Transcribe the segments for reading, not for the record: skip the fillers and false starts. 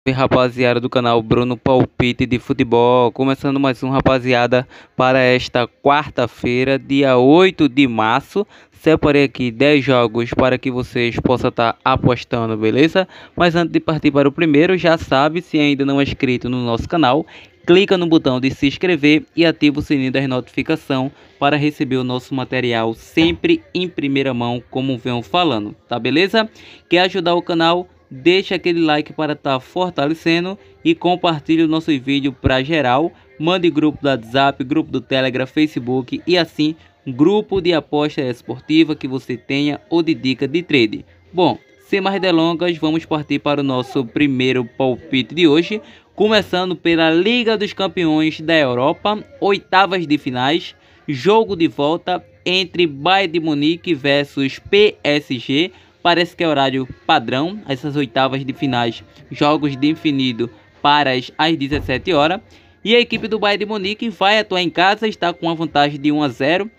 E rapaziada do canal Bruno Palpite de Futebol, começando mais um, rapaziada, para esta quarta-feira, dia 8 de março. Separei aqui 10 jogos para que vocês possam estar apostando, beleza? Mas antes de partir para o primeiro, já sabe, se ainda não é inscrito no nosso canal, clica no botão de se inscrever e ativa o sininho das notificações para receber o nosso material sempre em primeira mão, como venho falando, tá beleza? Quer ajudar o canal? Deixa aquele like para estar fortalecendo e compartilhe o nosso vídeo para geral. Mande grupo do WhatsApp, grupo do Telegram, Facebook e assim grupo de aposta esportiva que você tenha ou de dica de trade. Bom, sem mais delongas, vamos partir para o nosso primeiro palpite de hoje. Começando pela Liga dos Campeões da Europa, oitavas de finais, jogo de volta entre Bayern de Munique versus PSG. Parece que é horário padrão, essas oitavas de finais, jogos definidos para as 17 horas. E a equipe do Bayern de Munique vai atuar em casa, está com uma vantagem de 1-0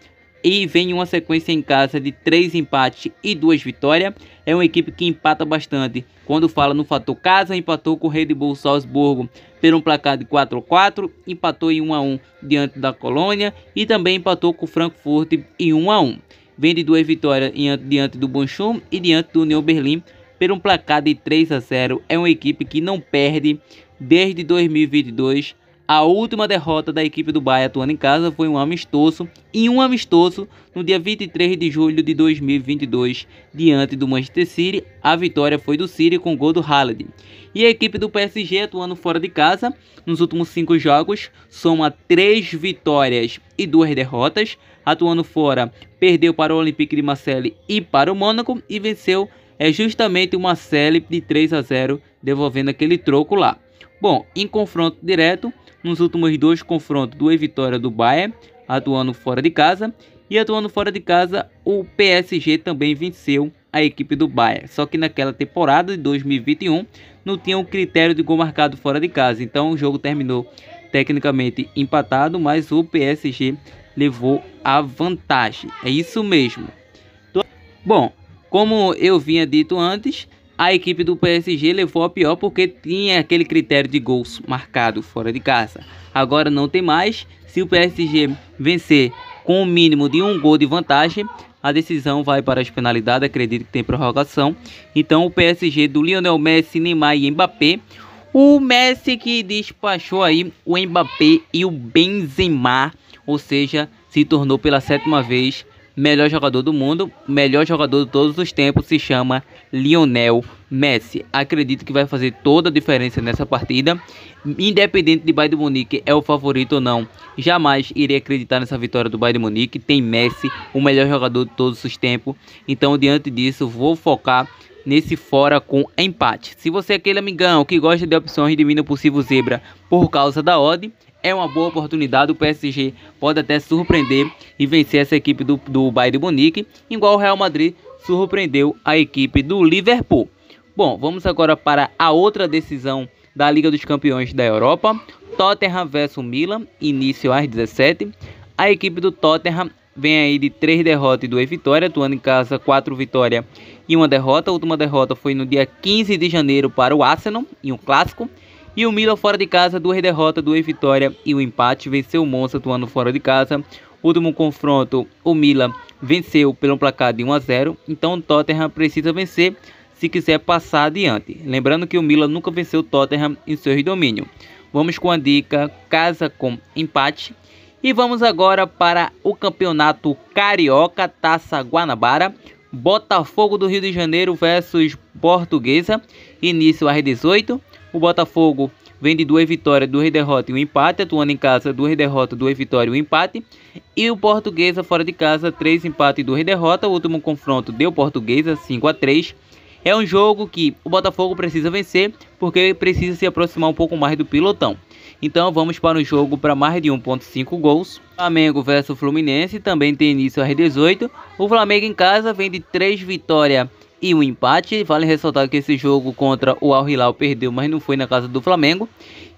e vem uma sequência em casa de 3 empates e 2 vitórias. É uma equipe que empata bastante. Quando fala no fator casa, empatou com o Red Bull Salzburgo por um placar de 4-4, empatou em 1-1 diante da Colônia e também empatou com o Frankfurt em 1-1. Vem de 2 vitórias diante do Bochum e diante do União Berlim por um placar de 3-0. É uma equipe que não perde desde 2022. A última derrota da equipe do Bayern atuando em casa foi um amistoso no dia 23 de julho de 2022 diante do Manchester City. A vitória foi do City com gol do Haaland. E a equipe do PSG atuando fora de casa nos últimos 5 jogos soma 3 vitórias e 2 derrotas. Atuando fora, perdeu para o Olympique de Marseille e para o Mônaco e venceu justamente o Marseille de 3-0, devolvendo aquele troco lá. Bom, em confronto direto, nos últimos 2 confrontos, 2 vitórias do Bayern, atuando fora de casa. E atuando fora de casa, o PSG também venceu a equipe do Bayern. Só que naquela temporada de 2021, não tinha um critério de gol marcado fora de casa. Então o jogo terminou tecnicamente empatado, mas o PSG levou a vantagem. É isso mesmo. Bom, como eu vinha dito antes, a equipe do PSG levou a pior porque tinha aquele critério de gols marcado fora de casa. Agora não tem mais. Se o PSG vencer com o mínimo de 1 gol de vantagem, a decisão vai para as penalidades. Acredito que tem prorrogação. Então o PSG do Lionel Messi, Neymar e Mbappé. O Messi que despachou aí o Mbappé e o Benzema, ou seja, se tornou pela 7ª vez melhor jogador do mundo. Melhor jogador de todos os tempos se chama Lionel Messi. Acredito que vai fazer toda a diferença nessa partida. Independente de Bayern de Munique é o favorito ou não, jamais irei acreditar nessa vitória do Bayern de Munique. Tem Messi, o melhor jogador de todos os tempos. Então, diante disso, vou focar nesse fora com empate. Se você é aquele amigão que gosta de opções de mínimo possível zebra por causa da odd, é uma boa oportunidade. O PSG pode até surpreender e vencer essa equipe do Bayern de Munique, igual o Real Madrid surpreendeu a equipe do Liverpool. Bom, vamos agora para a outra decisão da Liga dos Campeões da Europa. Tottenham vs Milan, início às 17. A equipe do Tottenham vem aí de 3 derrotas e 2 vitórias, atuando em casa 4 vitórias e 1 derrota. A última derrota foi no dia 15 de janeiro para o Arsenal, em um clássico. E o Milan fora de casa, 2 derrotas, 2 vitórias e 1 empate. Venceu o Monza atuando fora de casa. Último confronto, o Milan venceu pelo placar de 1-0. Então o Tottenham precisa vencer se quiser passar adiante. Lembrando que o Milan nunca venceu o Tottenham em seu domínio. Vamos com a dica casa com empate. E vamos agora para o campeonato carioca, Taça Guanabara. Botafogo do Rio de Janeiro versus Portuguesa, início às 18. O Botafogo vem de 2 vitórias, 2 derrotas e 1 empate. Atuando em casa, 2 derrotas, 2 vitórias e 1 empate. E o Portuguesa fora de casa, 3 empates e 2 derrotas. O último confronto deu Portuguesa, 5-3. É um jogo que o Botafogo precisa vencer, porque precisa se aproximar um pouco mais do pilotão. Então vamos para o jogo para mais de 1.5 gols. Flamengo versus Fluminense também tem início às 18. O Flamengo em casa vem de 3 vitórias e 1 empate. Vale ressaltar que esse jogo contra o Al Hilal perdeu, mas não foi na casa do Flamengo.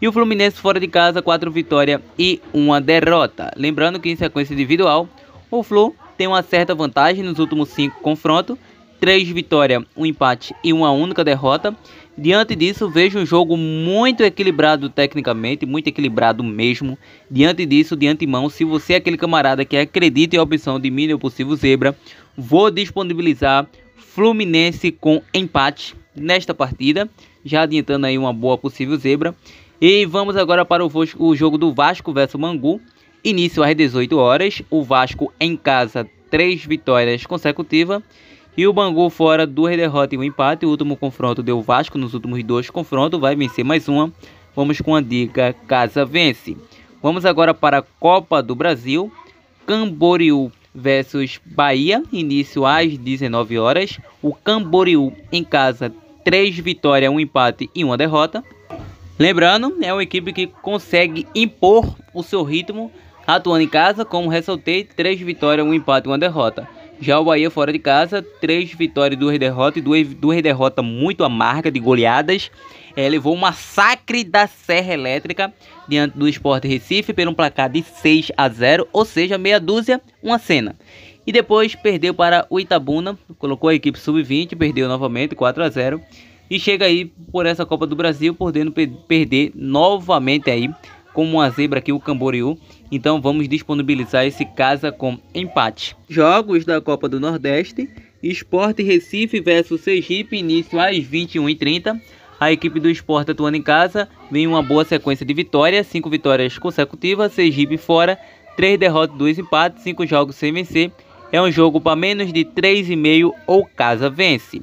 E o Fluminense fora de casa, 4 vitórias e 1 derrota. Lembrando que em sequência individual, o Flu tem uma certa vantagem nos últimos 5 confrontos. 3 vitórias, 1 empate e uma única derrota. Diante disso, vejo um jogo muito equilibrado tecnicamente, muito equilibrado mesmo. Diante disso, de antemão, se você é aquele camarada que acredita em a opção de mínimo possível zebra, vou disponibilizar Fluminense com empate nesta partida, já adiantando aí uma boa possível zebra. E vamos agora para o jogo do Vasco versus Bangu. Início às 18 horas, o Vasco em casa, 3 vitórias consecutivas. E o Bangu fora, 2 derrotas e um empate. O último confronto deu Vasco nos últimos 2 confrontos. Vai vencer mais uma. Vamos com a dica casa vence. Vamos agora para a Copa do Brasil. Camboriú versus Bahia. Início às 19 horas. O Camboriú em casa, 3 vitórias, 1 empate e 1 derrota. Lembrando, é uma equipe que consegue impor o seu ritmo atuando em casa. Como ressaltei, 3 vitórias, 1 empate e 1 derrota. Já o Bahia fora de casa, 3 vitórias e 2 derrotas, e 2 derrotas muito amargas de goleadas. Levou um massacre da Serra Elétrica diante do Sport Recife por um placar de 6-0, ou seja, meia dúzia, uma cena. E depois perdeu para o Itabuna, colocou a equipe sub-20, perdeu novamente 4-0. E chega aí por essa Copa do Brasil, podendo perder novamente aí, como uma zebra aqui o Camboriú. Então vamos disponibilizar esse casa com empate. Jogos da Copa do Nordeste. Sport Recife versus Sergipe, início às 21h30. A equipe do Sport atuando em casa vem uma boa sequência de vitórias, 5 vitórias consecutivas. Sergipe fora, 3 derrotas, 2 empates, 5 jogos sem vencer. É um jogo para menos de 3,5 ou casa vence.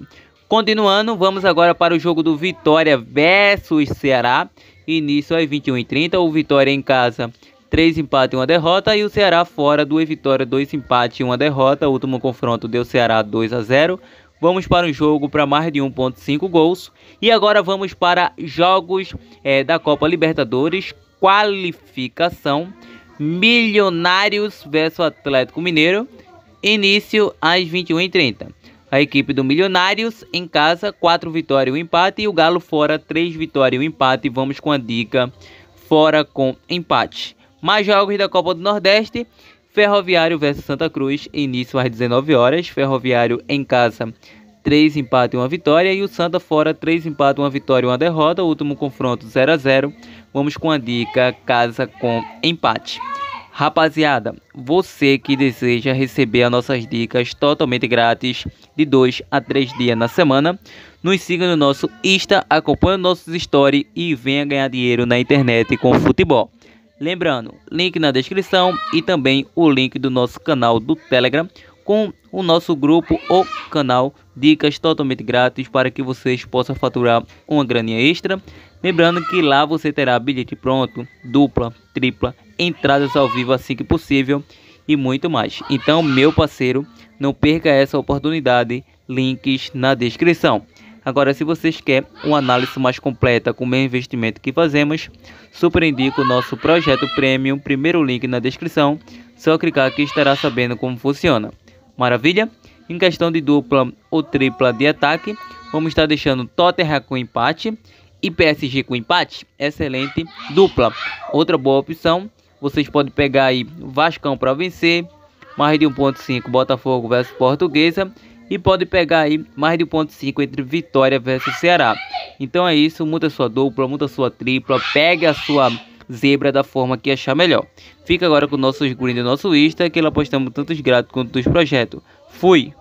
Continuando, vamos agora para o jogo do Vitória versus Ceará. Início às 21h30. O Vitória em casa, 3 empates e 1 derrota. E o Ceará fora, 2 vitórias, 2 empates e 1 derrota. O último confronto deu Ceará 2-0. Vamos para um jogo para mais de 1,5 gols. E agora vamos para jogos da Copa Libertadores. Qualificação. Milionários versus Atlético Mineiro. Início às 21h30. A equipe do Milionários em casa, 4 vitórias e 1 empate. E o Galo fora, 3 vitórias e 1 empate. Vamos com a dica fora com empate. Mais jogos da Copa do Nordeste. Ferroviário versus Santa Cruz, início às 19 horas. Ferroviário em casa, 3 empates e 1 vitória. E o Santa fora, 3 empates, 1 vitória e 1 derrota. O último confronto 0-0. Vamos com a dica casa com empate. Rapaziada, você que deseja receber as nossas dicas totalmente grátis de 2 a 3 dias na semana, nos siga no nosso Insta, acompanhe nossos stories e venha ganhar dinheiro na internet com futebol. Lembrando, link na descrição e também o link do nosso canal do Telegram com o nosso grupo ou canal Dicas totalmente grátis para que vocês possam faturar uma graninha extra. Lembrando que lá você terá bilhete pronto, dupla, tripla, entradas ao vivo assim que possível e muito mais. Então, meu parceiro, não perca essa oportunidade, links na descrição. Agora, se vocês querem uma análise mais completa com o mesmo investimento que fazemos, super indico o nosso projeto Premium, primeiro link na descrição, só clicar aqui estará sabendo como funciona. Maravilha? Em questão de dupla ou tripla de ataque, vamos estar deixando Tottenham com empate e PSG com empate. Excelente dupla. Outra boa opção, vocês podem pegar aí Vascão para vencer, mais de 1,5 Botafogo versus Portuguesa. E pode pegar aí mais de 1,5 entre Vitória versus Ceará. Então é isso, muda sua dupla, muda sua tripla, pegue a sua zebra da forma que achar melhor. Fica agora com o nosso green do nosso Insta, que lá postamos tantos grátis quanto dos projetos. Fui!